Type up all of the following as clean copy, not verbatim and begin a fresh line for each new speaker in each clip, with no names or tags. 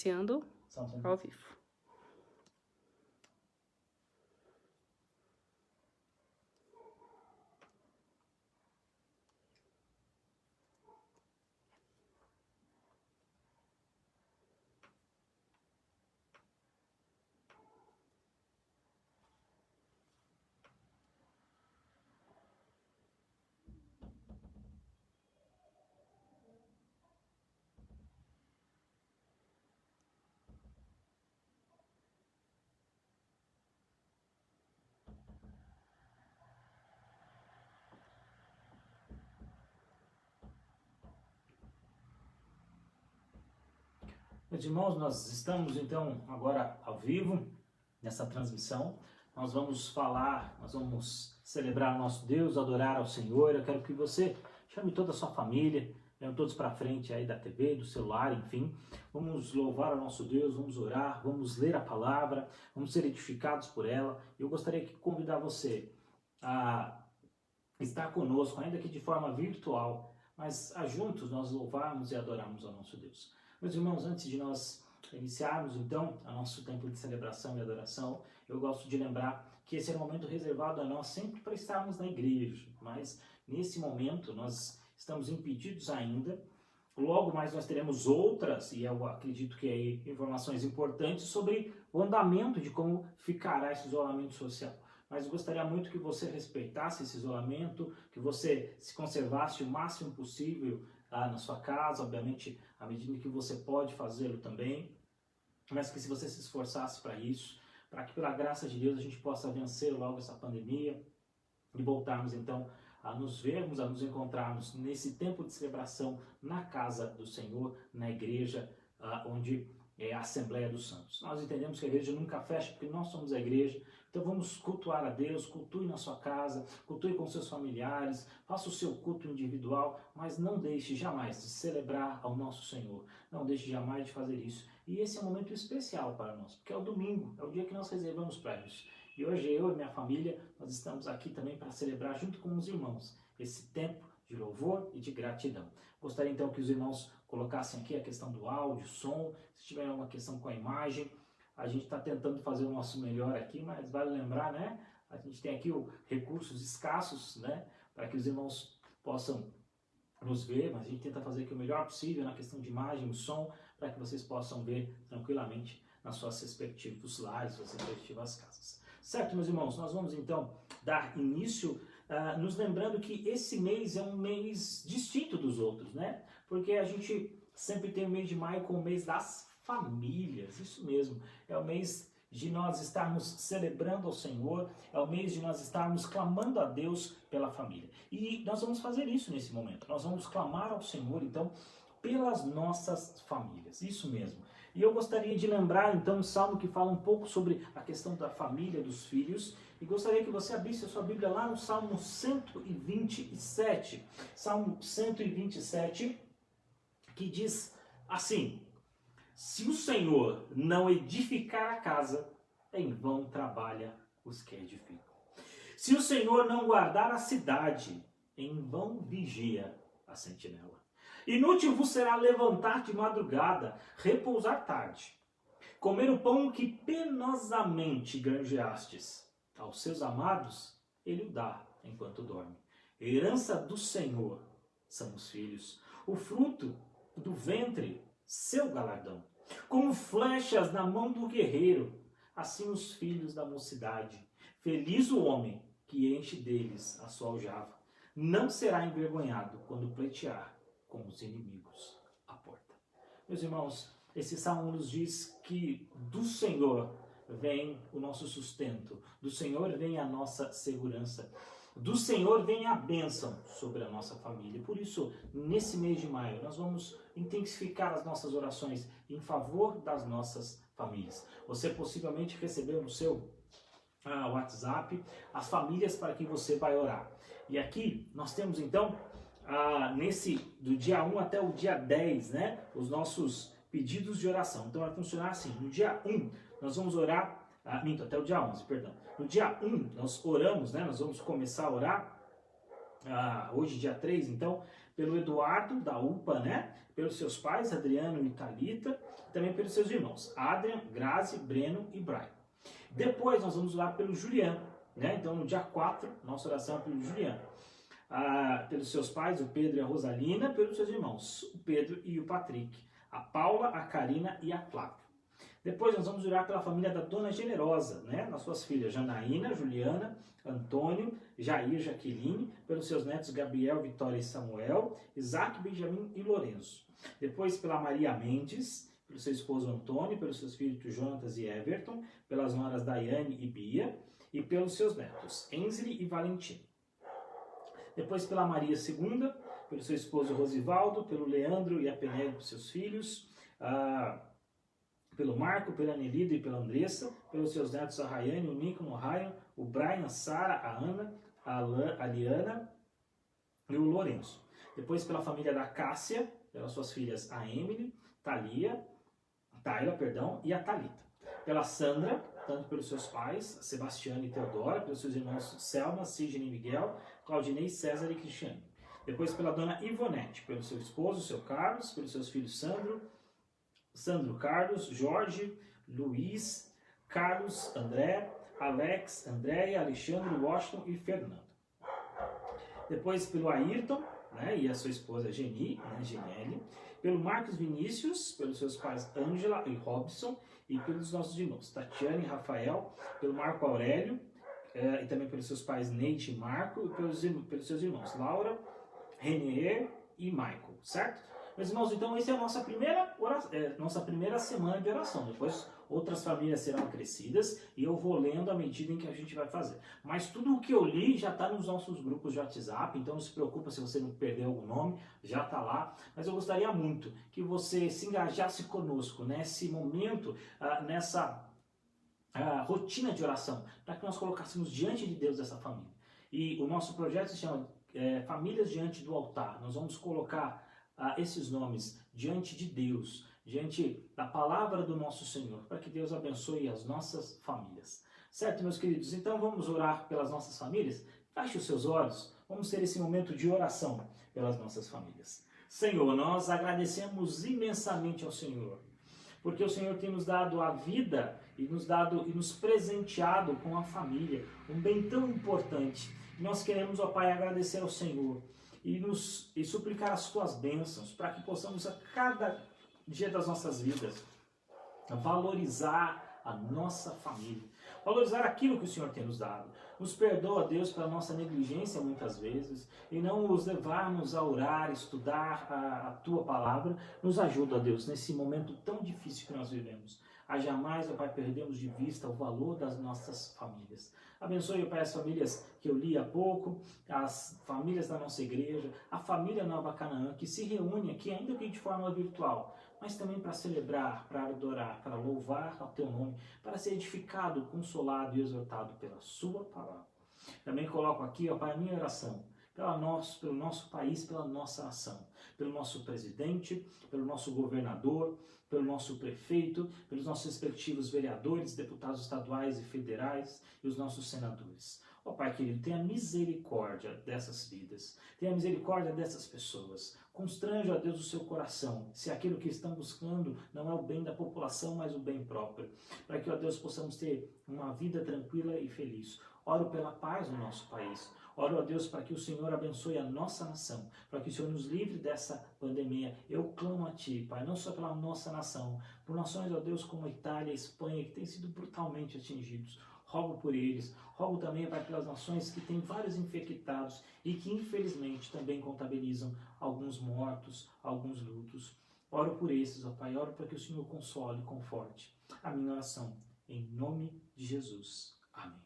Iniciando ao vivo.
Meus irmãos, nós estamos então agora ao vivo nessa transmissão. Nós vamos falar, nós vamos celebrar o nosso Deus, adorar ao Senhor. Eu quero que você chame toda a sua família, venham todos para frente aí da TV, do celular, enfim. Vamos louvar ao nosso Deus, vamos orar, vamos ler a palavra, vamos ser edificados por ela. Eu gostaria de convidar você a estar conosco, ainda que de forma virtual, mas juntos nós louvarmos e adorarmos ao nosso Deus. Meus irmãos, antes de nós iniciarmos então o nosso tempo de celebração e adoração, eu gosto de lembrar que esse é um momento reservado a nós sempre para estarmos na igreja, mas nesse momento nós estamos impedidos ainda. Logo mais nós teremos outras, e eu acredito que aí informações importantes sobre o andamento de como ficará esse isolamento social. Mas eu gostaria muito que você respeitasse esse isolamento, que você se conservasse o máximo possível na sua casa, obviamente, à medida que você pode fazê-lo também, mas que se você se esforçasse para isso, para que pela graça de Deus a gente possa vencer logo essa pandemia e voltarmos então a nos vermos, a nos encontrarmos nesse tempo de celebração na casa do Senhor, na igreja, onde é a Assembleia dos Santos. Nós entendemos que a igreja nunca fecha, porque nós somos a igreja. Então vamos cultuar a Deus, cultue na sua casa, cultue com seus familiares, faça o seu culto individual, mas não deixe jamais de celebrar ao nosso Senhor. Não deixe jamais de fazer isso. E esse é um momento especial para nós, porque é o domingo, é o dia que nós reservamos para isso. E hoje eu e minha família, nós estamos aqui também para celebrar junto com os irmãos esse tempo de louvor e de gratidão. Gostaria então que os irmãos colocassem aqui a questão do áudio, som, se tiver alguma questão com a imagem. A gente está tentando fazer o nosso melhor aqui, mas vale lembrar, né? A gente tem aqui recursos escassos, né? Para que os irmãos possam nos ver, mas a gente tenta fazer aqui o melhor possível na questão de imagem, o som, para que vocês possam ver tranquilamente nas suas respectivos lares, suas respectivas casas. Certo, meus irmãos? Nós vamos então dar início, nos lembrando que esse mês é um mês distinto dos outros, né? Porque a gente sempre tem o mês de maio como o mês das famílias, isso mesmo, é o mês de nós estarmos celebrando ao Senhor, é o mês de nós estarmos clamando a Deus pela família. E nós vamos fazer isso nesse momento, nós vamos clamar ao Senhor, então, pelas nossas famílias, isso mesmo. E eu gostaria de lembrar, então, um salmo que fala um pouco sobre a questão da família, dos filhos, e gostaria que você abrisse a sua Bíblia lá no Salmo 127. Salmo 127, que diz assim: se o Senhor não edificar a casa, em vão trabalha os que edificam. Se o Senhor não guardar a cidade, em vão vigia a sentinela. Inútil vos será levantar de madrugada, repousar tarde, comer o pão que penosamente granjeastes. Aos seus amados ele o dá enquanto dorme. Herança do Senhor são os filhos, o fruto do ventre, seu galardão. Como flechas na mão do guerreiro, assim os filhos da mocidade. Feliz o homem que enche deles a sua aljava. Não será envergonhado quando pleitear com os inimigos à porta. Meus irmãos, esse salmo nos diz que do Senhor vem o nosso sustento, do Senhor vem a nossa segurança, do Senhor vem a bênção sobre a nossa família. Por isso, nesse mês de maio, nós vamos intensificar as nossas orações em favor das nossas famílias. Você possivelmente recebeu no seu WhatsApp as famílias para que você vai orar. E aqui nós temos então, do dia 1 até o dia 10, né, os nossos pedidos de oração. Então vai funcionar assim: no dia 1 nós vamos orar, até o dia 11, perdão. No dia 1 nós oramos, né, nós vamos começar a orar, hoje dia 3, então, pelo Eduardo, da UPA, né? Pelos seus pais, Adriano e Thalita, também pelos seus irmãos, Adrian, Grazi, Breno e Brian. Depois nós vamos orar pelo Juliano, né? Então no dia 4, nossa oração é pelo Juliano. Pelos seus pais, o Pedro e a Rosalina, pelos seus irmãos, o Pedro e o Patrick, a Paula, a Karina e a Flávia. Depois nós vamos orar pela família da Dona Generosa, né? Nas suas filhas Janaína, Juliana, Antônio, Jair, Jaqueline, pelos seus netos Gabriel, Vitória e Samuel, Isaac, Benjamin e Lourenço. Depois pela Maria Mendes, pelo seu esposo Antônio, pelos seus filhos Jonatas e Everton, pelas noras Daiane e Bia, e pelos seus netos Enzeli e Valentim. Depois pela Maria II, pelo seu esposo Rosivaldo, pelo Leandro e a Penélope, seus filhos, pelo Marco, pela Nelida e pela Andressa, pelos seus netos a Rayane, o Lincoln, o Ryan, o Brian, a Sara, a Ana, a Liana e o Lourenço. Depois pela família da Cássia, pelas suas filhas a Emily, Tayla, e a Thalita. Pela Sandra, tanto pelos seus pais, Sebastiana e Teodora, pelos seus irmãos Selma, Sidney e Miguel, Claudinei, César e Cristiane. Depois pela dona Ivonete, pelo seu esposo, seu Carlos, pelos seus filhos Sandro Carlos, Jorge, Luiz, Carlos, André, Alex, Andréia, Alexandre, Washington e Fernando. Depois pelo Ayrton, né, e a sua esposa Geni, né, Ginelli, pelo Marcos Vinícius, pelos seus pais Ângela e Robson, e pelos nossos irmãos Tatiane e Rafael, pelo Marco Aurélio, e também pelos seus pais Neite e Marco, e pelos seus irmãos Laura, Renier e Michael, certo? Meus irmãos, então essa é a nossa primeira semana de oração. Depois outras famílias serão acrescidas e eu vou lendo à medida em que a gente vai fazer. Mas tudo o que eu li já está nos nossos grupos de WhatsApp, então não se preocupa se você não perdeu algum nome, já está lá. Mas eu gostaria muito que você se engajasse conosco nesse momento, nessa rotina de oração, para que nós colocássemos diante de Deus essa família. E o nosso projeto se chama Famílias Diante do Altar. Nós vamos colocar esses nomes diante de Deus, diante da palavra do nosso Senhor, para que Deus abençoe as nossas famílias. Certo, meus queridos? Então vamos orar pelas nossas famílias? Feche os seus olhos, vamos ter esse momento de oração pelas nossas famílias. Senhor, nós agradecemos imensamente ao Senhor, porque o Senhor tem nos dado a vida e nos presenteado com a família, um bem tão importante. Nós queremos, ó Pai, agradecer ao Senhor e suplicar as tuas bênçãos para que possamos a cada dia das nossas vidas valorizar a nossa família, valorizar aquilo que o Senhor tem nos dado. Nos perdoa, Deus, pela nossa negligência muitas vezes e não nos levarmos a orar, estudar a tua palavra. Nos ajuda, Deus, nesse momento tão difícil que nós vivemos, a jamais, ó Pai, perdermos de vista o valor das nossas famílias. Abençoe, ó Pai, as famílias que eu li há pouco, as famílias da nossa igreja, a família Nova Canaã, que se reúne aqui, ainda que de forma virtual, mas também para celebrar, para adorar, para louvar ao Teu nome, para ser edificado, consolado e exortado pela Sua palavra. Também coloco aqui, ó Pai, a minha oração pelo nosso país, pela nossa nação, pelo nosso presidente, pelo nosso governador, pelo nosso prefeito, pelos nossos respectivos vereadores, deputados estaduais e federais e os nossos senadores. Ó Pai querido, tenha misericórdia dessas vidas, tenha misericórdia dessas pessoas. Constranja, ó Deus, o seu coração, se aquilo que estão buscando não é o bem da população, mas o bem próprio, para que, ó Deus, possamos ter uma vida tranquila e feliz. Oro pela paz no nosso país. Oro a Deus para que o Senhor abençoe a nossa nação, para que o Senhor nos livre dessa pandemia. Eu clamo a Ti, Pai, não só pela nossa nação, por nações, ó Deus, como a Itália e a Espanha, que têm sido brutalmente atingidos. Rogo por eles, rogo também, Pai, pelas nações que têm vários infectados e que, infelizmente, também contabilizam alguns mortos, alguns lutos. Oro por esses, ó Pai, oro para que o Senhor console e conforte a minha oração, em nome de Jesus. Amém.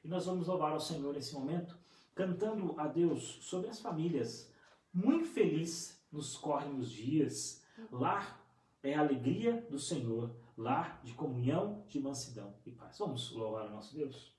E nós vamos louvar ao Senhor nesse momento, cantando a Deus sobre as famílias. Muito feliz nos correm os dias. Lar é a alegria do Senhor. Lar de comunhão, de mansidão e paz. Vamos louvar o nosso Deus?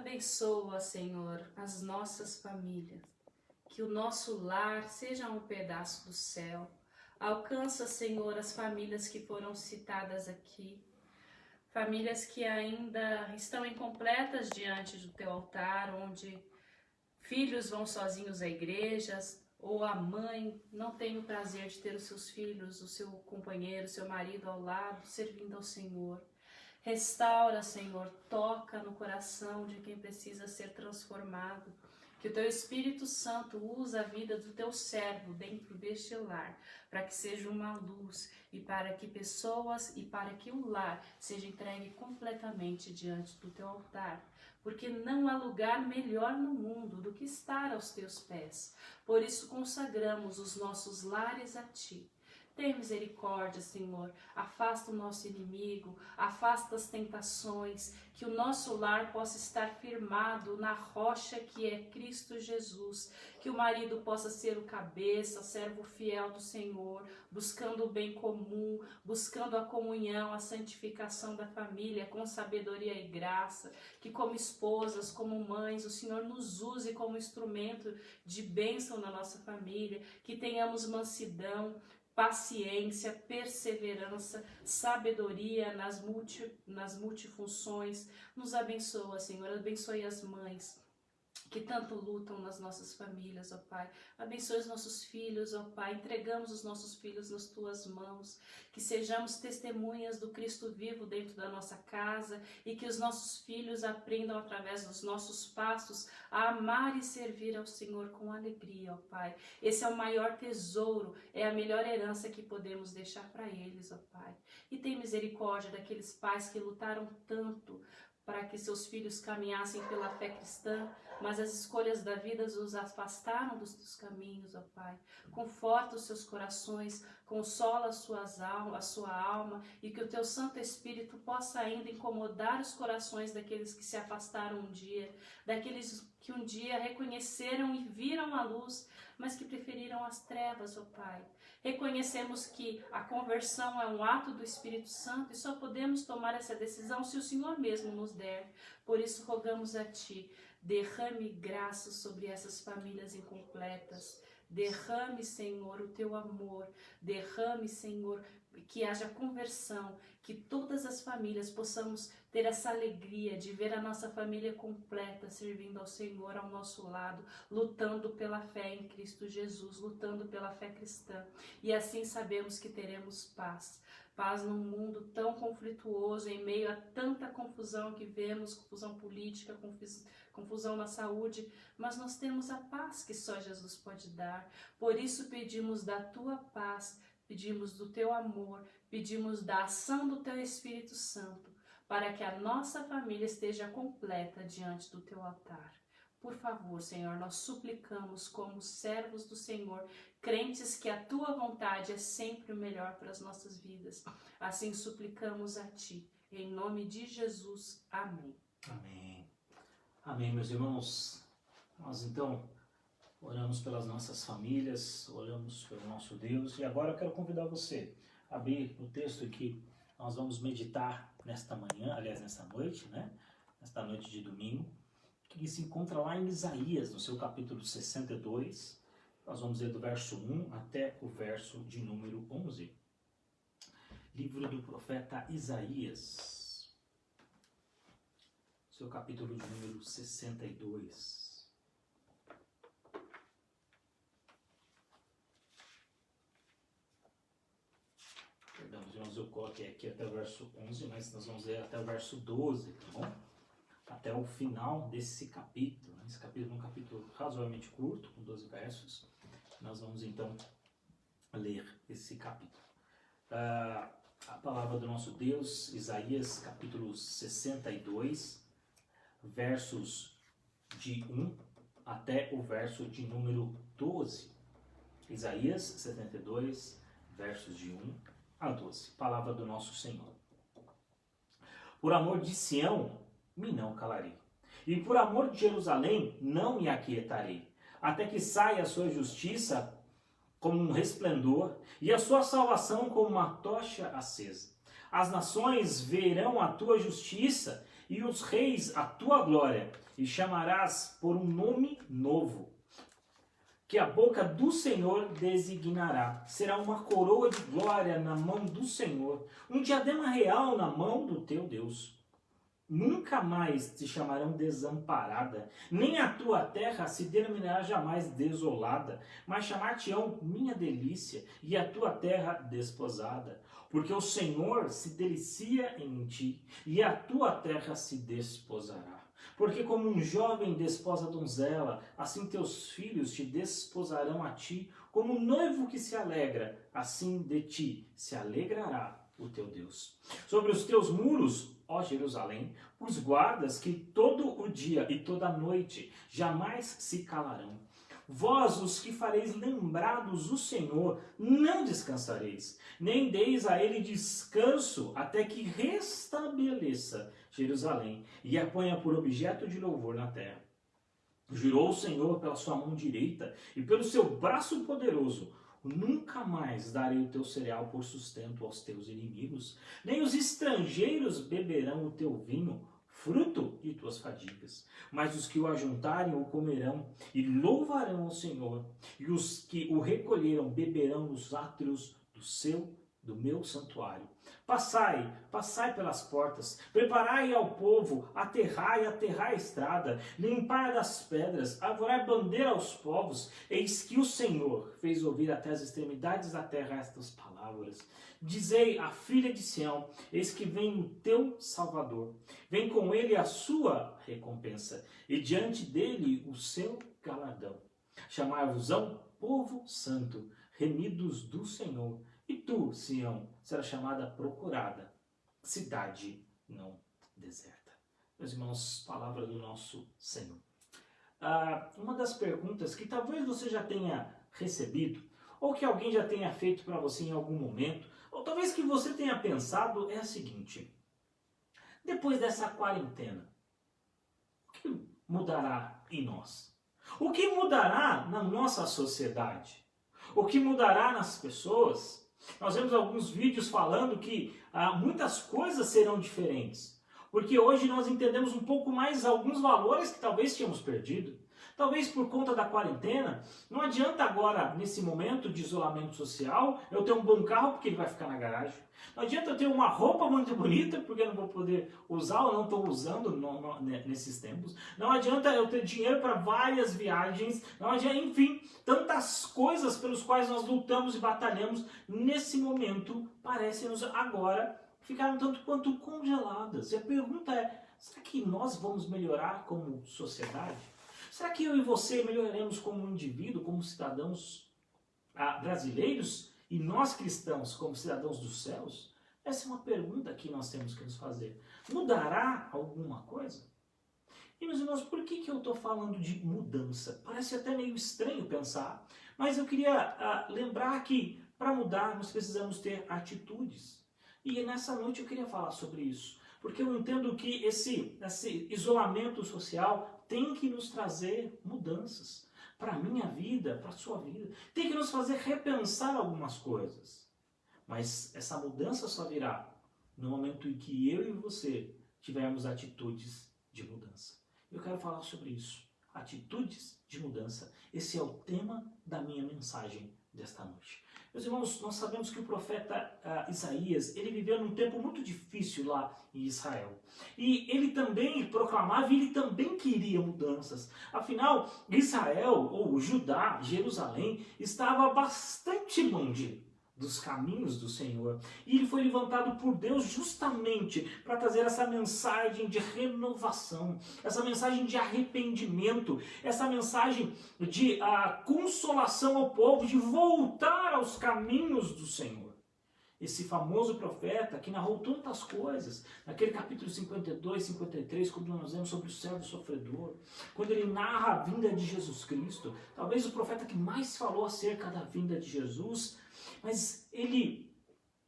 Abençoa, Senhor, as nossas famílias. Que o nosso lar seja um pedaço do céu. Alcança, Senhor, as famílias que foram citadas aqui. Famílias que ainda estão incompletas diante do teu altar, onde filhos vão sozinhos à igrejas, ou a mãe não tem o prazer de ter os seus filhos, o seu companheiro, o seu marido ao lado, servindo ao Senhor. Restaura, Senhor, toca no coração de quem precisa ser transformado. Que o teu Espírito Santo use a vida do teu servo dentro deste lar, para que seja uma luz e para que pessoas e para que o lar seja entregue completamente diante do teu altar. Porque não há lugar melhor no mundo do que estar aos teus pés. Por isso consagramos os nossos lares a ti. Tem misericórdia, Senhor, afasta o nosso inimigo, afasta as tentações, que o nosso lar possa estar firmado na rocha que é Cristo Jesus, que o marido possa ser o cabeça, servo fiel do Senhor, buscando o bem comum, buscando a comunhão, a santificação da família, com sabedoria e graça, que como esposas, como mães, o Senhor nos use como instrumento de bênção na nossa família, que tenhamos mansidão, paciência, perseverança, sabedoria nas multifunções. Nos abençoa, Senhor, abençoe as mães que tanto lutam nas nossas famílias, ó Pai. Abençoe os nossos filhos, ó Pai. Entregamos os nossos filhos nas Tuas mãos. Que sejamos testemunhas do Cristo vivo dentro da nossa casa e que os nossos filhos aprendam através dos nossos passos a amar e servir ao Senhor com alegria, ó Pai. Esse é o maior tesouro, é a melhor herança que podemos deixar para eles, ó Pai. E tem misericórdia daqueles pais que lutaram tanto para que seus filhos caminhassem pela fé cristã, mas as escolhas da vida os afastaram dos teus caminhos, ó Pai. Conforta os seus corações, consola a sua alma, e que o teu Santo Espírito possa ainda incomodar os corações daqueles que se afastaram um dia, daqueles que um dia reconheceram e viram a luz, mas que preferiram as trevas, ó Pai. Reconhecemos que a conversão é um ato do Espírito Santo e só podemos tomar essa decisão se o Senhor mesmo nos der. Por isso rogamos a Ti, derrame graça sobre essas famílias incompletas. Derrame, Senhor, o Teu amor. Derrame, Senhor, que haja conversão, que todas as famílias possamos ter essa alegria de ver a nossa família completa servindo ao Senhor ao nosso lado, lutando pela fé em Cristo Jesus, lutando pela fé cristã. E assim sabemos que teremos paz. Paz num mundo tão conflituoso, em meio a tanta confusão que vemos, confusão política, confusão na saúde, mas nós temos a paz que só Jesus pode dar. Por isso pedimos da Tua paz, pedimos do Teu amor, pedimos da ação do Teu Espírito Santo, para que a nossa família esteja completa diante do Teu altar. Por favor, Senhor, nós suplicamos como servos do Senhor, crentes que a Tua vontade é sempre o melhor para as nossas vidas. Assim suplicamos a Ti, em nome de Jesus. Amém.
Amém. Amém, meus irmãos. Nós então oramos pelas nossas famílias, oramos pelo nosso Deus, e agora eu quero convidar você a abrir o texto que nós vamos meditar nesta manhã, aliás, nesta noite, né? Nesta noite de domingo, que se encontra lá em Isaías, no seu capítulo 62. Nós vamos ler do verso 1 até o verso de número 11. Livro do profeta Isaías, seu capítulo de número 62. Perdão, irmãos, eu coloquei aqui até o verso 11, mas nós vamos ler até o verso 12, tá bom? Até o final desse capítulo. Esse capítulo é um capítulo razoavelmente curto, com 12 versos. Nós vamos então ler esse capítulo. A palavra do nosso Deus, Isaías capítulo 62, versos de 1 até o verso de número 12. Isaías 72, versos de 1 a 12. Palavra do nosso Senhor. Por amor de Sião, me não calarei, e por amor de Jerusalém, não me aquietarei, até que saia a sua justiça como um resplendor, e a sua salvação como uma tocha acesa. As nações verão a tua justiça e os reis a tua glória, e chamarás por um nome novo, que a boca do Senhor designará. Será uma coroa de glória na mão do Senhor, um diadema real na mão do teu Deus. Nunca mais te chamarão desamparada, nem a tua terra se denominará jamais desolada, mas chamar-te-ão minha delícia, e a tua terra desposada. Porque o Senhor se delicia em ti, e a tua terra se desposará. Porque como um jovem desposa a donzela, assim teus filhos te desposarão a ti, como um noivo que se alegra, assim de ti se alegrará o teu Deus. Sobre os teus muros, ó Jerusalém, os guardas que todo o dia e toda a noite jamais se calarão. Vós, os que fareis lembrados o Senhor, não descansareis, nem deis a ele descanso, até que restabeleça Jerusalém e a ponha por objeto de louvor na terra. Jurou o Senhor pela sua mão direita e pelo seu braço poderoso: nunca mais darei o teu cereal por sustento aos teus inimigos, nem os estrangeiros beberão o teu vinho, fruto de tuas fadigas. Mas os que o ajuntarem o comerão e louvarão ao Senhor, e os que o recolheram beberão nos átrios do meu santuário. Passai, passai pelas portas, preparai ao povo, aterrai a estrada, limpai das pedras, arvorai bandeira aos povos. Eis que o Senhor fez ouvir até as extremidades da terra estas palavras. Dizei à filha de Sião: eis que vem o teu Salvador. Vem com ele a sua recompensa, e diante dele o seu galardão. Chamai-vos-ão povo santo, remidos do Senhor. E tu, Sião, será chamada procurada, cidade não deserta. Meus irmãos, palavra do nosso Senhor. Uma das perguntas que talvez você já tenha recebido, ou que alguém já tenha feito para você em algum momento, ou talvez que você tenha pensado, é a seguinte: depois dessa quarentena, o que mudará em nós? O que mudará na nossa sociedade? O que mudará nas pessoas? Nós vemos alguns vídeos falando que muitas coisas serão diferentes, porque hoje nós entendemos um pouco mais alguns valores que talvez tínhamos perdido. Talvez por conta da quarentena, não adianta agora, nesse momento de isolamento social, eu ter um bom carro porque ele vai ficar na garagem. Não adianta eu ter uma roupa muito bonita porque eu não vou poder usar ou não estou usando nesses tempos. Não adianta eu ter dinheiro para várias viagens. Não adianta, enfim, tantas coisas pelos quais nós lutamos e batalhamos nesse momento parecem-nos agora ficaram tanto quanto congeladas. E a pergunta é: será que nós vamos melhorar como sociedade? Será que eu e você melhoraremos como indivíduo, como cidadãos brasileiros, e nós cristãos como cidadãos dos céus? Essa é uma pergunta que nós temos que nos fazer. Mudará alguma coisa? E, meus irmãos, por que eu estou falando de mudança? Parece até meio estranho pensar, mas eu queria lembrar que para mudar nós precisamos ter atitudes. E nessa noite eu queria falar sobre isso, porque eu entendo que esse isolamento social tem que nos trazer mudanças para a minha vida, para a sua vida. Tem que nos fazer repensar algumas coisas. Mas essa mudança só virá no momento em que eu e você tivermos atitudes de mudança. Eu quero falar sobre isso. Atitudes de mudança. Esse é o tema da minha mensagem desta noite. Meus irmãos, nós sabemos que o profeta Isaías, ele viveu num tempo muito difícil lá em Israel. E ele também proclamava e ele também queria mudanças. Afinal, Israel, ou Judá, Jerusalém, estava bastante longe dos caminhos do Senhor. E ele foi levantado por Deus justamente para trazer essa mensagem de renovação, essa mensagem de arrependimento, essa mensagem de consolação ao povo, de voltar aos caminhos do Senhor. Esse famoso profeta que narrou tantas coisas, naquele capítulo 52, 53, quando nós vemos sobre o servo sofredor, quando ele narra a vinda de Jesus Cristo, talvez o profeta que mais falou acerca da vinda de Jesus, mas ele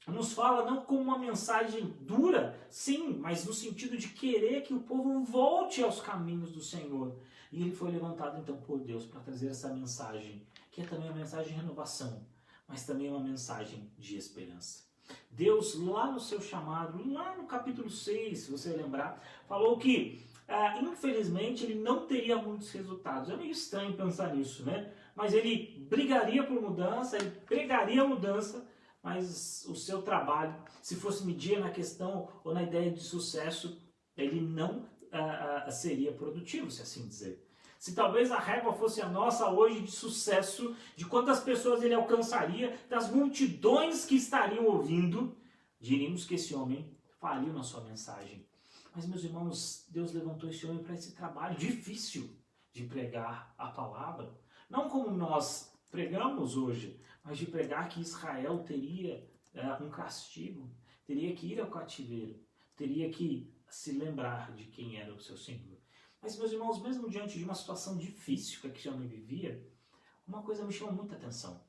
nos fala não como uma mensagem dura, sim, mas no sentido de querer que o povo volte aos caminhos do Senhor. E ele foi levantado então por Deus para trazer essa mensagem, que é também uma mensagem de renovação, mas também uma mensagem de esperança. Deus, lá no seu chamado, lá no capítulo 6, se você lembrar, falou que, infelizmente, ele não teria muitos resultados. É meio estranho pensar nisso, né? Mas ele brigaria por mudança, ele pregaria a mudança, mas o seu trabalho, se fosse medir na questão ou na ideia de sucesso, ele não seria produtivo, se assim dizer. Se talvez a régua fosse a nossa hoje de sucesso, de quantas pessoas ele alcançaria, das multidões que estariam ouvindo, diríamos que esse homem faliu na sua mensagem. Mas, meus irmãos, Deus levantou esse homem para esse trabalho difícil de pregar a palavra. Não como nós pregamos hoje, mas de pregar que Israel teria um castigo, teria que ir ao cativeiro, teria que se lembrar de quem era o seu Senhor. Mas, meus irmãos, mesmo diante de uma situação difícil que esse homem vivia, uma coisa me chamou muita atenção.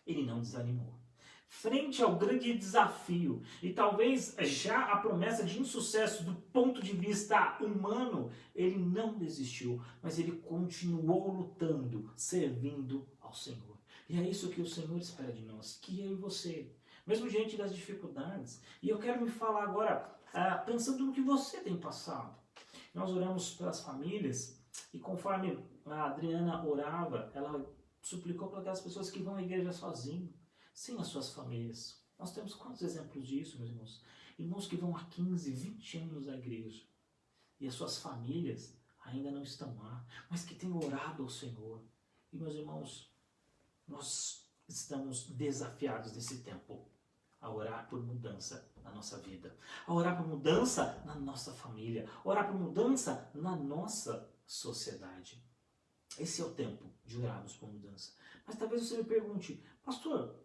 Ele não desanimou. Frente ao grande desafio e talvez já a promessa de insucesso do ponto de vista humano, ele não desistiu, mas ele continuou lutando, servindo ao Senhor. E é isso que o Senhor espera de nós, que eu e você, mesmo diante das dificuldades. E eu quero me falar agora, pensando no que você tem passado. Nós oramos pelas famílias e conforme a Adriana orava, ela suplicou para aquelas pessoas que vão à igreja sozinhas, sem as suas famílias. Nós temos quantos exemplos disso, meus irmãos? Irmãos que vão há 15, 20 anos à igreja e as suas famílias ainda não estão lá, mas que têm orado ao Senhor. E, meus irmãos, nós estamos desafiados nesse tempo a orar por mudança na nossa vida, a orar por mudança na nossa família, a orar por mudança na nossa sociedade. Esse é o tempo de orarmos por mudança. Mas talvez você me pergunte, pastor,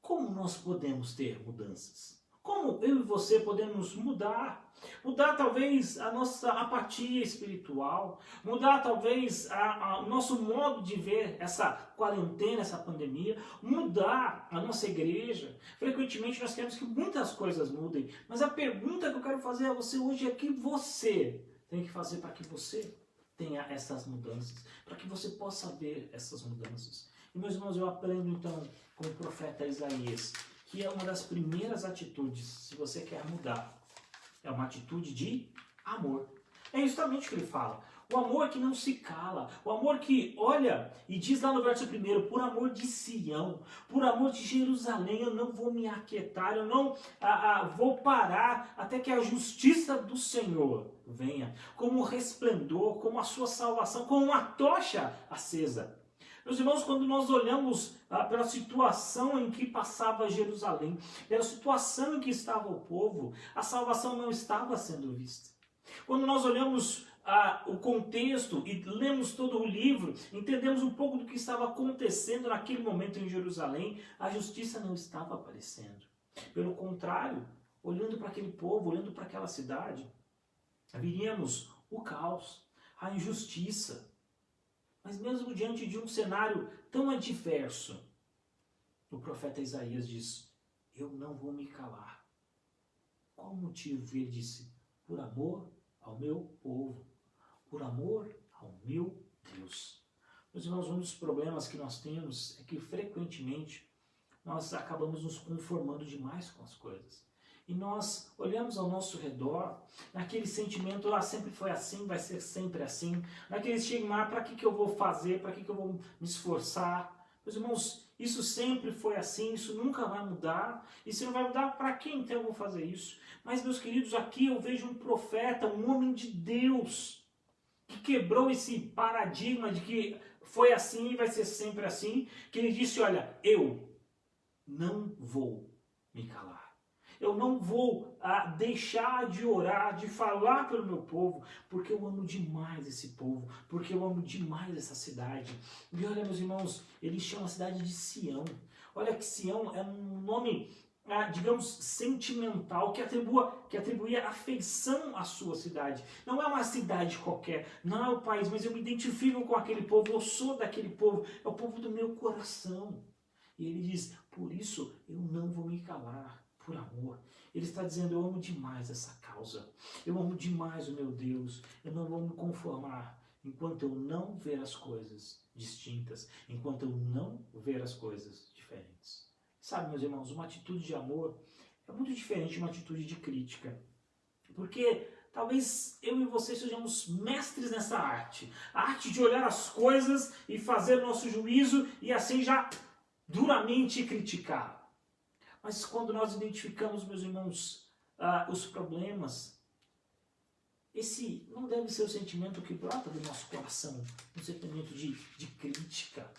como nós podemos ter mudanças? Como eu e você podemos mudar? Mudar talvez a nossa apatia espiritual, mudar talvez o nosso modo de ver essa quarentena, essa pandemia, mudar a nossa igreja. Frequentemente nós queremos que muitas coisas mudem, mas a pergunta que eu quero fazer a você hoje é que você tem que fazer para que você tenha essas mudanças, para que você possa ver essas mudanças. E, meus irmãos, eu aprendo então com o profeta Isaías, que é uma das primeiras atitudes, se você quer mudar, é uma atitude de amor. É justamente o que ele fala. O amor que não se cala, o amor que olha e diz lá no verso 1, por amor de Sião, por amor de Jerusalém, eu não vou me aquietar, eu não vou parar até que a justiça do Senhor venha, como um resplendor, como a sua salvação, como uma tocha acesa. Meus irmãos, quando nós olhamos pela situação em que passava Jerusalém, pela situação em que estava o povo, a salvação não estava sendo vista. Quando nós olhamos o contexto e lemos todo o livro, entendemos um pouco do que estava acontecendo naquele momento em Jerusalém, a justiça não estava aparecendo. Pelo contrário, olhando para aquele povo, olhando para aquela cidade, veríamos o caos, a injustiça. Mas mesmo diante de um cenário tão adverso, o profeta Isaías diz, eu não vou me calar. Qual o motivo? Ele disse, por amor ao meu povo, por amor ao meu Deus. Meus irmãos, um dos problemas que nós temos é que frequentemente nós acabamos nos conformando demais com as coisas. E nós olhamos ao nosso redor, naquele sentimento, sempre foi assim, vai ser sempre assim, naquele estigma, para que eu vou fazer, para que eu vou me esforçar? Meus irmãos, isso sempre foi assim, isso nunca vai mudar, e se não vai mudar, para que então eu vou fazer isso? Mas, meus queridos, aqui eu vejo um profeta, um homem de Deus, que quebrou esse paradigma de que foi assim e vai ser sempre assim, que ele disse, olha, eu não vou me calar. Eu não vou deixar de orar, de falar pelo meu povo, porque eu amo demais esse povo, porque eu amo demais essa cidade. E olha, meus irmãos, ele chama a cidade de Sião. Olha que Sião é um nome, digamos, sentimental, que atribuía afeição à sua cidade. Não é uma cidade qualquer, não é o país, mas eu me identifico com aquele povo, eu sou daquele povo, é o povo do meu coração. E ele diz, por isso eu não vou me calar. Por amor. Ele está dizendo, eu amo demais essa causa. Eu amo demais o meu Deus. Eu não vou me conformar enquanto eu não ver as coisas distintas, enquanto eu não ver as coisas diferentes. Sabe, meus irmãos, uma atitude de amor é muito diferente de uma atitude de crítica. Porque talvez eu e você sejamos mestres nessa arte. A arte de olhar as coisas e fazer o nosso juízo e assim já duramente criticar. Mas quando nós identificamos, meus irmãos, os problemas, esse não deve ser o sentimento que brota do nosso coração, um sentimento de crítica,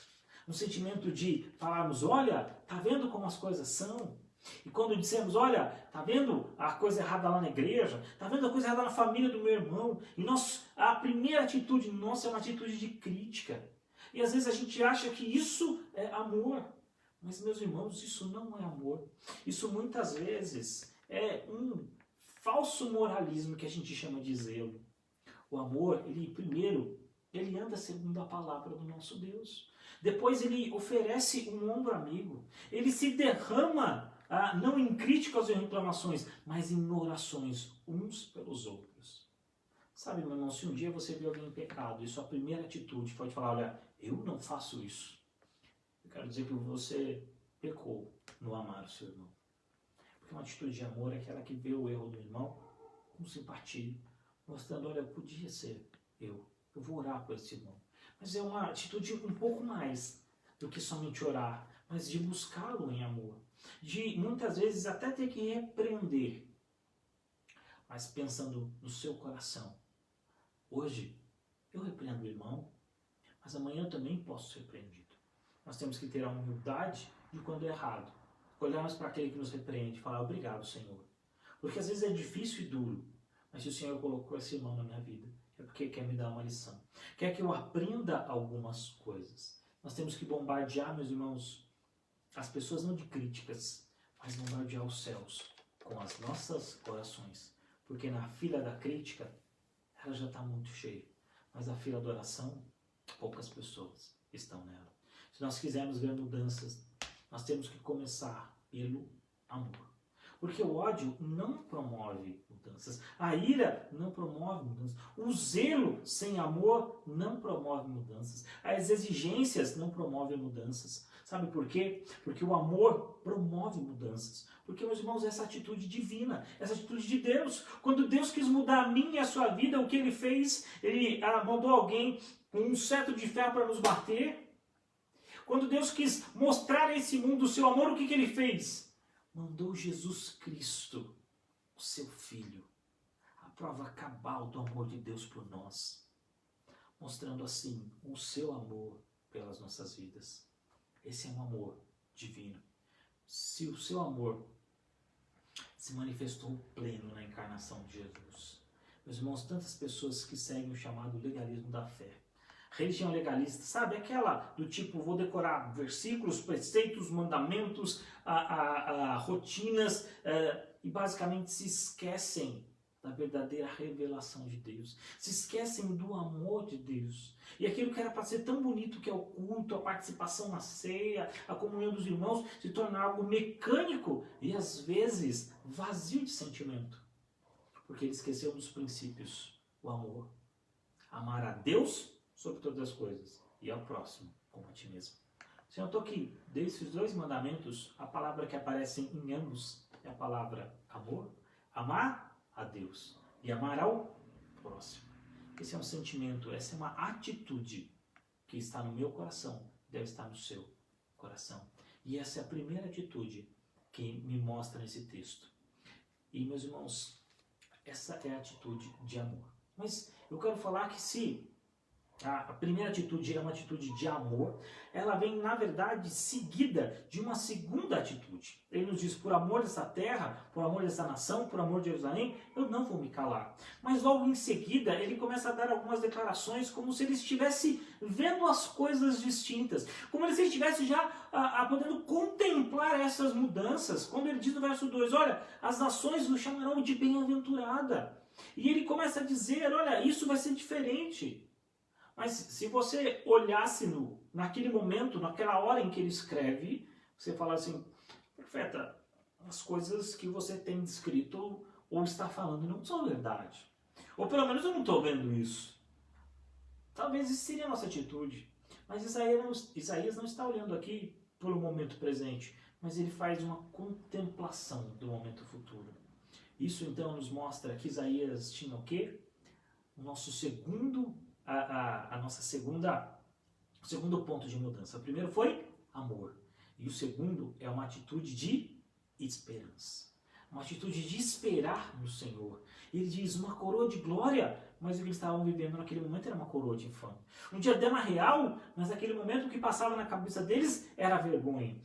um sentimento de falarmos, olha, tá vendo como as coisas são? E quando dissemos, olha, tá vendo a coisa errada lá na igreja? Tá vendo a coisa errada na família do meu irmão? E a primeira atitude nossa é uma atitude de crítica. E às vezes a gente acha que isso é amor. Mas, meus irmãos, isso não é amor. Isso muitas vezes é um falso moralismo que a gente chama de zelo. O amor, ele anda segundo a palavra do nosso Deus. Depois ele oferece um ombro amigo. Ele se derrama, não em críticas ou reclamações, mas em orações uns pelos outros. Sabe, meu irmão, se um dia você vê alguém em pecado e sua primeira atitude pode falar, olha, eu não faço isso. Eu quero dizer que você pecou no amar o seu irmão. Porque uma atitude de amor é aquela que vê o erro do irmão com simpatia, mostrando, olha, podia ser eu vou orar por esse irmão. Mas é uma atitude um pouco mais do que somente orar, mas de buscá-lo em amor. De muitas vezes até ter que repreender, mas pensando no seu coração. Hoje eu repreendo o irmão, mas amanhã eu também posso ser repreendido. Nós temos que ter a humildade de quando é errado. Olharmos para aquele que nos repreende e falar, obrigado, Senhor. Porque às vezes é difícil e duro, mas se o Senhor colocou esse irmão na minha vida, é porque quer me dar uma lição. Quer que eu aprenda algumas coisas. Nós temos que bombardear, meus irmãos, as pessoas não de críticas, mas bombardear os céus com as nossas orações. Porque na fila da crítica, ela já está muito cheia. Mas a fila da oração, poucas pessoas estão nela. Se nós quisermos ver mudanças, nós temos que começar pelo amor. Porque o ódio não promove mudanças. A ira não promove mudanças. O zelo sem amor não promove mudanças. As exigências não promovem mudanças. Sabe por quê? Porque o amor promove mudanças. Porque, meus irmãos, essa atitude divina, essa atitude de Deus. Quando Deus quis mudar a minha e a sua vida, o que Ele fez? Ele mandou alguém com um cetro de ferro para nos bater. Quando Deus quis mostrar a esse mundo o seu amor, o que Ele fez? Mandou Jesus Cristo, o seu Filho, a prova cabal do amor de Deus por nós, mostrando assim o seu amor pelas nossas vidas. Esse é um amor divino. Se o seu amor se manifestou pleno na encarnação de Jesus. Meus irmãos, tantas pessoas que seguem o chamado legalismo da fé. Religião legalista, sabe? Aquela do tipo, vou decorar versículos, preceitos, mandamentos, rotinas, e basicamente se esquecem da verdadeira revelação de Deus. Se esquecem do amor de Deus. E aquilo que era para ser tão bonito, que é o culto, a participação na ceia, a comunhão dos irmãos, se torna algo mecânico e às vezes vazio de sentimento. Porque ele esqueceu dos princípios, o amor. Amar a Deus sobre todas as coisas, e ao próximo, como a ti mesmo. Você notou que, desses dois mandamentos, a palavra que aparece em ambos é a palavra amor? Amar a Deus e amar ao próximo. Esse é um sentimento, essa é uma atitude que está no meu coração, deve estar no seu coração. E essa é a primeira atitude que me mostra nesse texto. E, meus irmãos, essa é a atitude de amor. Mas eu quero falar que se a primeira atitude é uma atitude de amor, ela vem, na verdade, seguida de uma segunda atitude. Ele nos diz, por amor dessa terra, por amor dessa nação, por amor de Jerusalém, eu não vou me calar. Mas logo em seguida, ele começa a dar algumas declarações como se ele estivesse vendo as coisas distintas. Como se ele estivesse já podendo contemplar essas mudanças. Quando ele diz no verso 2, olha, as nações o chamarão de bem-aventurada. E ele começa a dizer, olha, isso vai ser diferente. Mas se você olhasse naquele momento, naquela hora em que ele escreve, você fala assim, profeta, as coisas que você tem descrito ou está falando não são verdade. Ou pelo menos eu não estou vendo isso. Talvez isso seria a nossa atitude. Mas Isaías não está olhando aqui pelo momento presente, mas ele faz uma contemplação do momento futuro. Isso então nos mostra que Isaías tinha o quê? O nosso segundo, o segundo ponto de mudança. O primeiro foi amor. E o segundo é uma atitude de esperança. Uma atitude de esperar no Senhor. Ele diz uma coroa de glória, mas o que eles estavam vivendo naquele momento era uma coroa de infame. Um diadema real, mas naquele momento o que passava na cabeça deles era vergonha.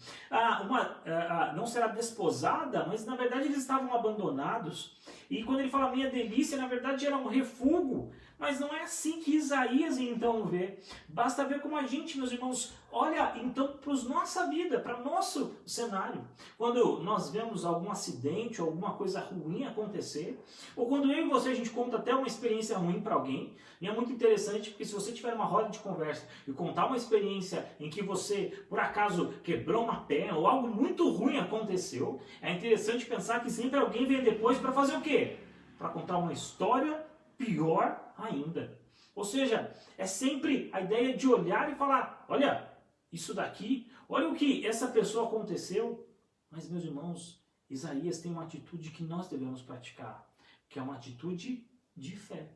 Não será desposada, mas na verdade eles estavam abandonados. E quando ele fala minha delícia, na verdade era um refúgio. Mas não é assim que Isaías então vê. Basta ver como a gente, meus irmãos, olha então para a nossa vida, para o nosso cenário. Quando nós vemos algum acidente, alguma coisa ruim acontecer, ou quando eu e você a gente conta até uma experiência ruim para alguém, e é muito interessante porque se você tiver uma roda de conversa e contar uma experiência em que você, por acaso, quebrou uma perna ou algo muito ruim aconteceu, é interessante pensar que sempre alguém vem depois para fazer o quê? Para contar uma história pior ainda. Ou seja, é sempre a ideia de olhar e falar, olha, isso daqui, olha o que essa pessoa aconteceu. Mas, meus irmãos, Isaías tem uma atitude que nós devemos praticar, que é uma atitude de fé.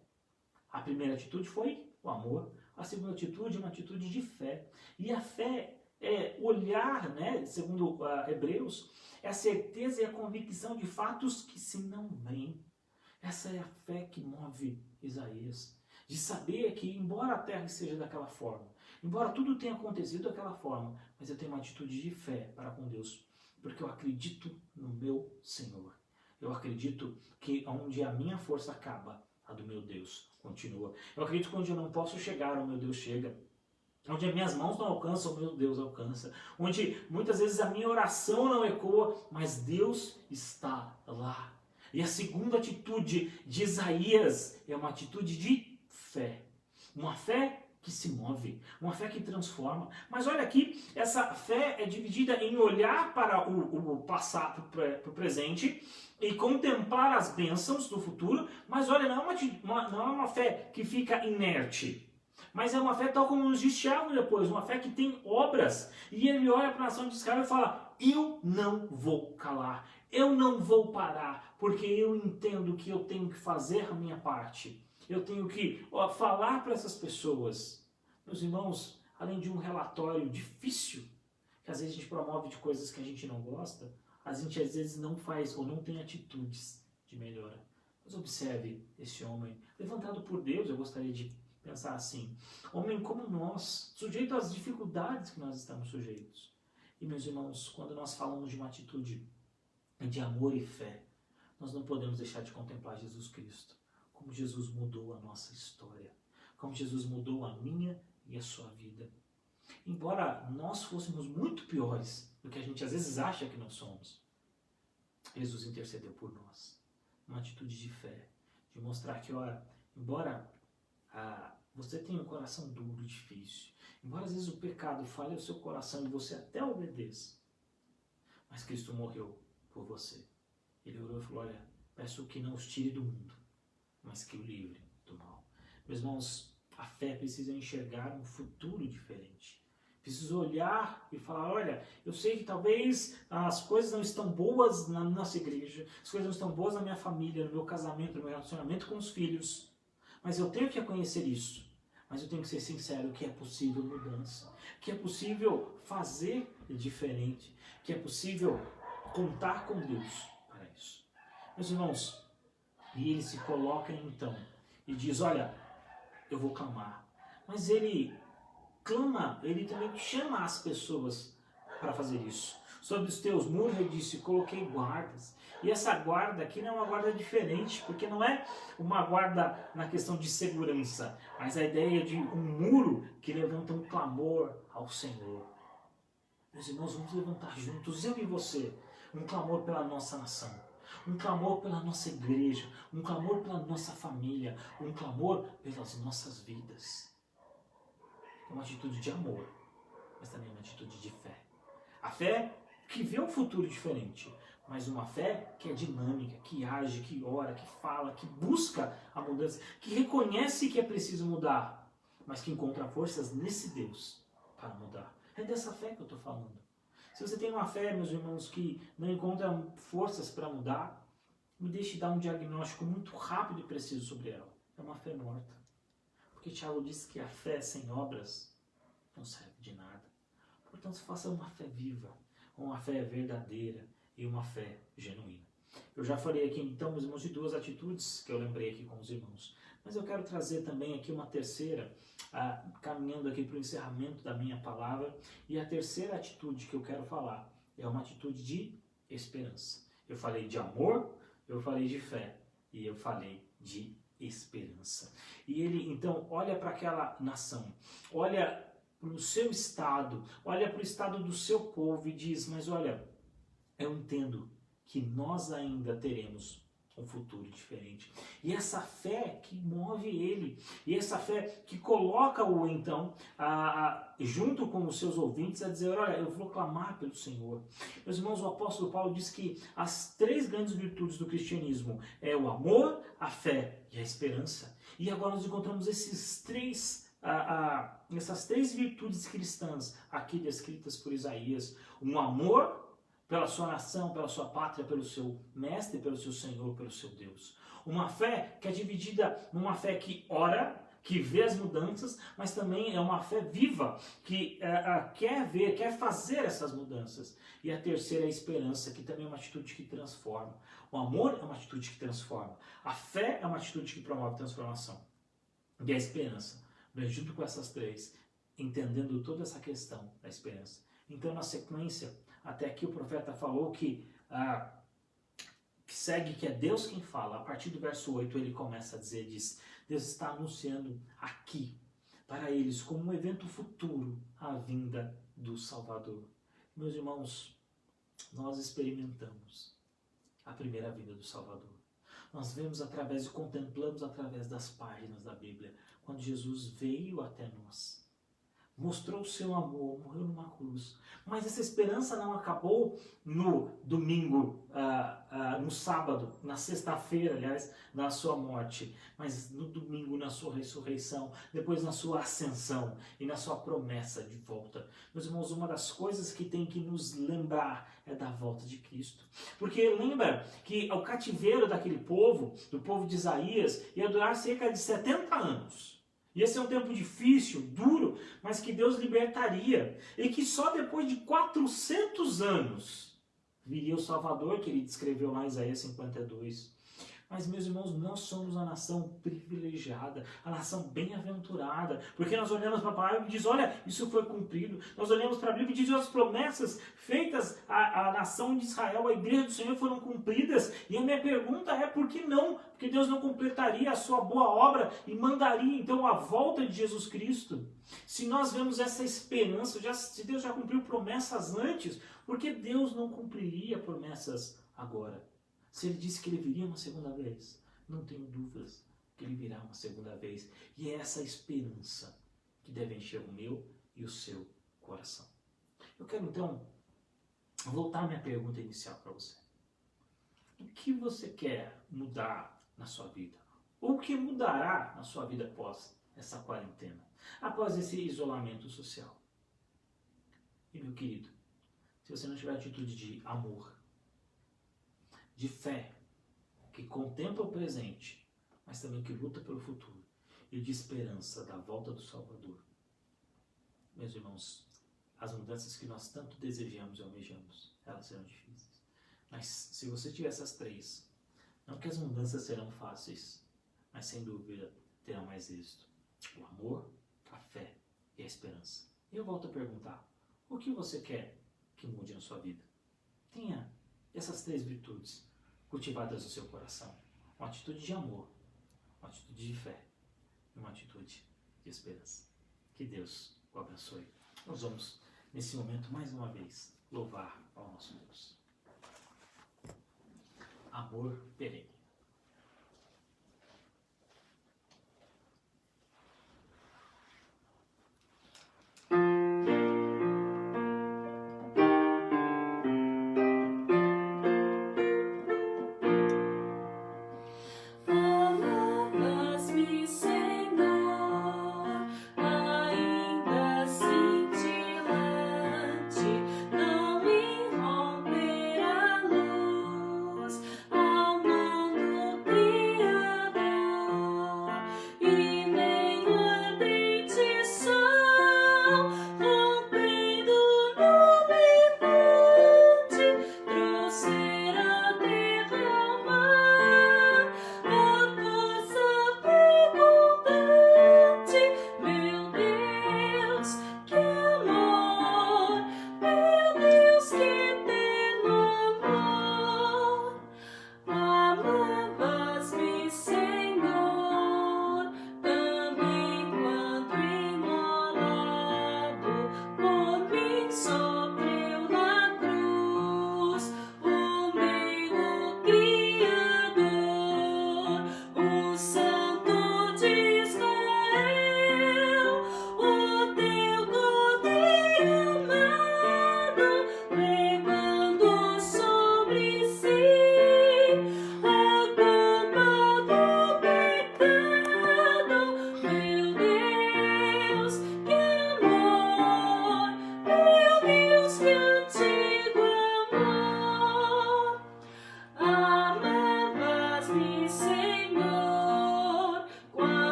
A primeira atitude foi o amor, a segunda atitude é uma atitude de fé. E a fé é olhar, né, segundo Hebreus, é a certeza e a convicção de fatos que se não veem. Essa é a fé que move Isaías, de saber que embora a terra esteja daquela forma, embora tudo tenha acontecido daquela forma, mas eu tenho uma atitude de fé para com Deus, porque eu acredito no meu Senhor. Eu acredito que onde a minha força acaba, a do meu Deus continua. Eu acredito que onde eu não posso chegar, o meu Deus chega. Onde as minhas mãos não alcançam, o meu Deus alcança. Onde muitas vezes a minha oração não ecoa, mas Deus está lá. E a segunda atitude de Isaías é uma atitude de fé. Uma fé que se move, uma fé que transforma. Mas olha aqui, essa fé é dividida em olhar para o passado, para o presente, e contemplar as bênçãos do futuro. Mas olha, não é uma fé que fica inerte. Mas é uma fé tal como nos diz Tiago depois, uma fé que tem obras. E ele olha para a nação de Israel e fala, eu não vou calar. Eu não vou parar, porque eu entendo que eu tenho que fazer a minha parte. Eu tenho que falar para essas pessoas. Meus irmãos, além de um relatório difícil, que às vezes a gente promove de coisas que a gente não gosta, a gente às vezes não faz ou não tem atitudes de melhora. Mas observe esse homem, levantado por Deus, eu gostaria de pensar assim. Homem como nós, sujeito às dificuldades que nós estamos sujeitos. E meus irmãos, quando nós falamos de uma atitude de amor e fé, nós não podemos deixar de contemplar Jesus Cristo, como Jesus mudou a nossa história, como Jesus mudou a minha e a sua vida. Embora nós fôssemos muito piores do que a gente às vezes acha que nós somos, Jesus intercedeu por nós. Uma atitude de fé, de mostrar que, ora, embora você tenha um coração duro, difícil, embora às vezes o pecado fale o seu coração e você até obedeça, mas Cristo morreu por você. Ele orou e falou, olha, peço que não os tire do mundo, mas que o livre do mal. Meus irmãos, a fé precisa enxergar um futuro diferente. Precisa olhar e falar, olha, eu sei que talvez as coisas não estão boas na nossa igreja, as coisas não estão boas na minha família, no meu casamento, no meu relacionamento com os filhos, mas eu tenho que reconhecer isso. Mas eu tenho que ser sincero que é possível mudança, que é possível fazer diferente, que é possível contar com Deus para isso. Meus irmãos, e ele se coloca então e diz, olha, eu vou clamar. Mas ele clama, ele também chama as pessoas para fazer isso. Sobre os teus muros, ele disse, coloquei guardas. E essa guarda aqui não é uma guarda diferente, porque não é uma guarda na questão de segurança, mas a ideia de um muro que levanta um clamor ao Senhor. Meus irmãos, vamos levantar juntos, eu e você, um clamor pela nossa nação, um clamor pela nossa igreja, um clamor pela nossa família, um clamor pelas nossas vidas. Uma atitude de amor, mas também uma atitude de fé. A fé que vê um futuro diferente, mas uma fé que é dinâmica, que age, que ora, que fala, que busca a mudança, que reconhece que é preciso mudar, mas que encontra forças nesse Deus para mudar. É dessa fé que eu estou falando. Se você tem uma fé, meus irmãos, que não encontra forças para mudar, me deixe dar um diagnóstico muito rápido e preciso sobre ela. É uma fé morta. Porque Tiago diz que a fé sem obras não serve de nada. Portanto, faça uma fé viva, uma fé verdadeira e uma fé genuína. Eu já falei aqui, então, meus irmãos, de duas atitudes que eu lembrei aqui com os irmãos. Mas eu quero trazer também aqui uma terceira, caminhando aqui para o encerramento da minha palavra. E a terceira atitude que eu quero falar é uma atitude de esperança. Eu falei de amor, eu falei de fé e eu falei de esperança. E ele, então, olha para aquela nação, olha para o seu estado, olha para o estado do seu povo e diz, mas olha, eu entendo que nós ainda teremos um futuro diferente. E essa fé que move ele, e essa fé que coloca-o então junto com os seus ouvintes a dizer, olha, eu vou clamar pelo Senhor. Meus irmãos, o apóstolo Paulo diz que as três grandes virtudes do cristianismo é o amor, a fé e a esperança. E agora nós encontramos essas três virtudes cristãs aqui descritas por Isaías. Um amor pela sua nação, pela sua pátria, pelo seu mestre, pelo seu Senhor, pelo seu Deus. Uma fé que é dividida numa fé que ora, que vê as mudanças, mas também é uma fé viva, que quer fazer essas mudanças. E a terceira é a esperança, que também é uma atitude que transforma. O amor é uma atitude que transforma. A fé é uma atitude que promove transformação. E a esperança, junto com essas três, entendendo toda essa questão da esperança. Então, na sequência, até aqui o profeta falou que segue que é Deus quem fala. A partir do verso 8 ele começa a dizer, Deus está anunciando aqui para eles como um evento futuro a vinda do Salvador. Meus irmãos, nós experimentamos a primeira vinda do Salvador. Nós vemos e contemplamos através das páginas da Bíblia, quando Jesus veio até nós. Mostrou o seu amor, morreu numa cruz. Mas essa esperança não acabou no domingo, no sábado, na sexta-feira, aliás, na sua morte. Mas no domingo, na sua ressurreição, depois na sua ascensão e na sua promessa de volta. Meus irmãos, uma das coisas que tem que nos lembrar é da volta de Cristo. Porque lembra que o cativeiro daquele povo, do povo de Isaías, ia durar cerca de 70 anos. Ia ser um tempo difícil, duro, mas que Deus libertaria. E que só depois de 400 anos viria o Salvador, que ele descreveu lá em Isaías 52. Mas, meus irmãos, nós somos a nação privilegiada, a nação bem-aventurada, porque nós olhamos para a palavra e diz, olha, isso foi cumprido. Nós olhamos para a Bíblia e diz, as promessas feitas à nação de Israel, à igreja do Senhor, foram cumpridas. E a minha pergunta é, por que não? Porque Deus não completaria a sua boa obra e mandaria, então, a volta de Jesus Cristo. Se nós vemos essa esperança, se Deus já cumpriu promessas antes, por que Deus não cumpriria promessas agora? Se ele disse que ele viria uma segunda vez, não tenho dúvidas que ele virá uma segunda vez. E é essa esperança que deve encher o meu e o seu coração. Eu quero então voltar à minha pergunta inicial para você. O que você quer mudar na sua vida? Ou o que mudará na sua vida após essa quarentena? Após esse isolamento social? E meu querido, se você não tiver atitude de amor, de fé, que contempla o presente, mas também que luta pelo futuro, e de esperança da volta do Salvador. Meus irmãos, as mudanças que nós tanto desejamos e almejamos, elas serão difíceis. Mas se você tiver essas três, não que as mudanças serão fáceis, mas sem dúvida terão mais êxito. O amor, a fé e a esperança. E eu volto a perguntar, o que você quer que mude na sua vida? Tenha essas três virtudes cultivadas no seu coração. Uma atitude de amor, uma atitude de fé e uma atitude de esperança. Que Deus o abençoe. Nós vamos, nesse momento, mais uma vez, louvar ao nosso Deus. Amor perene.
Ainda cintilante, não me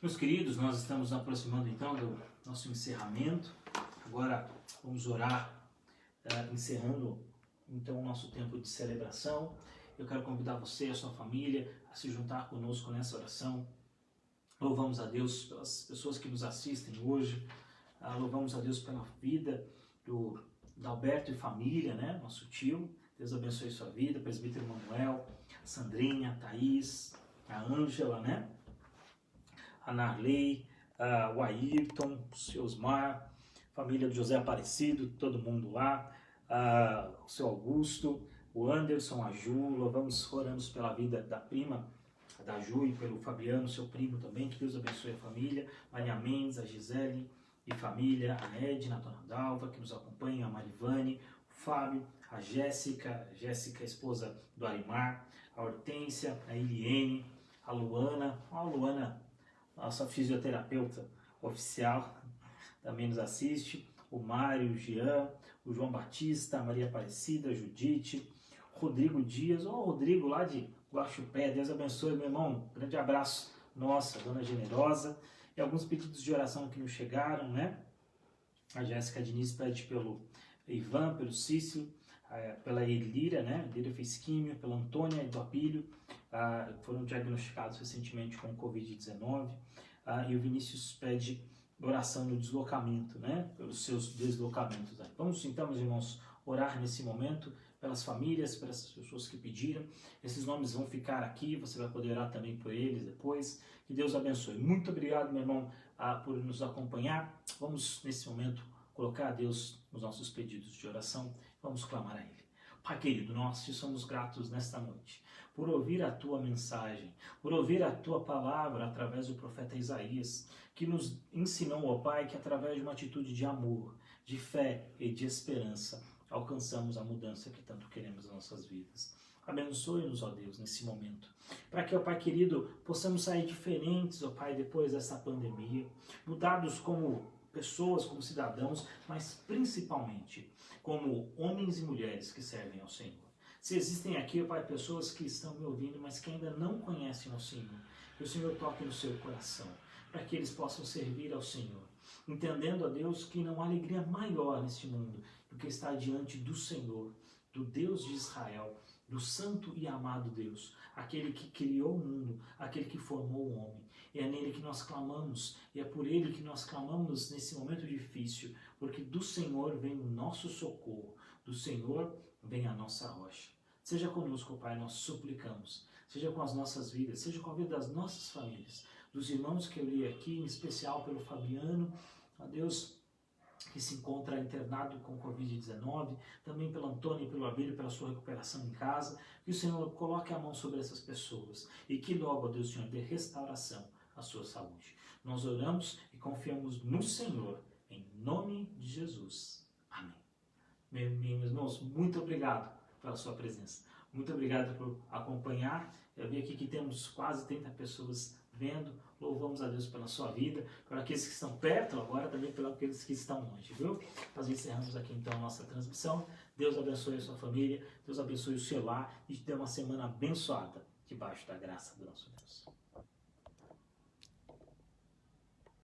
Meus queridos, nós estamos nos aproximando então do nosso encerramento. Agora vamos orar, encerrando então o nosso tempo de celebração. Eu quero convidar você e a sua família a se juntar conosco nessa oração. Louvamos a Deus pelas pessoas que nos assistem hoje. Louvamos a Deus pela vida do Alberto e família, né? Nosso tio. Deus abençoe sua vida. Presbítero Manuel, a Sandrinha, a Thaís, a Ângela, né? A Narley, o Ayrton, o seu Osmar, família do José Aparecido, todo mundo lá, o seu Augusto, o Anderson, a Ju. Louvamos, oramos pela vida da prima da Ju e pelo Fabiano, seu primo também. Que Deus abençoe a família. Maria Mendes, a Gisele e família, a Edna, a Dona Dalva, que nos acompanha, a Marivane, o Fábio, a Jéssica, esposa do Arimar, a Hortência, a Eliene, a Luana, nossa fisioterapeuta oficial, também nos assiste, o Mário, o Jean, o João Batista, a Maria Aparecida, a Judite, Rodrigo Dias, Rodrigo lá de Guaxupé. Deus abençoe, meu irmão, grande abraço, nossa, Dona Generosa, e alguns pedidos de oração que nos chegaram, né? A Jéssica Diniz pede pelo Ivan, pelo Cícero, pela Elira, né? Elira fez químio, pela Antônia e do Apílio, foram diagnosticados recentemente com Covid-19, e o Vinícius pede oração no deslocamento, né? Pelos seus deslocamentos. Vamos então, meus irmãos, orar nesse momento pelas famílias, pelas pessoas que pediram. Esses nomes vão ficar aqui, você vai poder orar também por eles depois. Que Deus abençoe. Muito obrigado, meu irmão, por nos acompanhar. Vamos, nesse momento, colocar a Deus nos nossos pedidos de oração. Vamos clamar a Ele. Pai querido, nós te somos gratos nesta noite por ouvir a Tua mensagem, por ouvir a Tua palavra através do profeta Isaías, que nos ensinou, ó Pai, que através de uma atitude de amor, de fé e de esperança, alcançamos a mudança que tanto queremos nas nossas vidas. Abençoe-nos, ó Deus, nesse momento, para que, ó Pai querido, possamos sair diferentes, ó Pai, depois dessa pandemia, mudados como pessoas, como cidadãos, mas principalmente como homens e mulheres que servem ao Senhor. Se existem aqui, ó Pai, pessoas que estão me ouvindo, mas que ainda não conhecem o Senhor, que o Senhor toque no seu coração, para que eles possam servir ao Senhor, entendendo, ó Deus, que não há alegria maior neste mundo do que estar diante do Senhor, do Deus de Israel, do santo e amado Deus, aquele que criou o mundo, aquele que formou o homem. E é nele que nós clamamos, e é por ele que nós clamamos nesse momento difícil, porque do Senhor vem o nosso socorro, do Senhor vem a nossa rocha. Seja conosco, Pai, nós suplicamos, seja com as nossas vidas, seja com a vida das nossas famílias, dos irmãos que eu li aqui, em especial pelo Fabiano, ó Deus, que se encontra internado com Covid-19, também pelo Antônio e pelo Abílio, pela sua recuperação em casa, que o Senhor coloque a mão sobre essas pessoas e que logo, ó Deus, o Senhor dê restauração à sua saúde. Nós oramos e confiamos no Senhor, em nome de Jesus. Amém. Meus irmãos, muito obrigado pela sua presença. Muito obrigado por acompanhar. Eu vi aqui que temos quase 30 pessoas vendo. Louvamos a Deus pela sua vida, por aqueles que estão perto agora, também por aqueles que estão longe, viu? Nós encerramos aqui então a nossa transmissão. Deus abençoe a sua família, Deus abençoe o seu lar e te dê uma semana abençoada debaixo da graça do nosso Deus.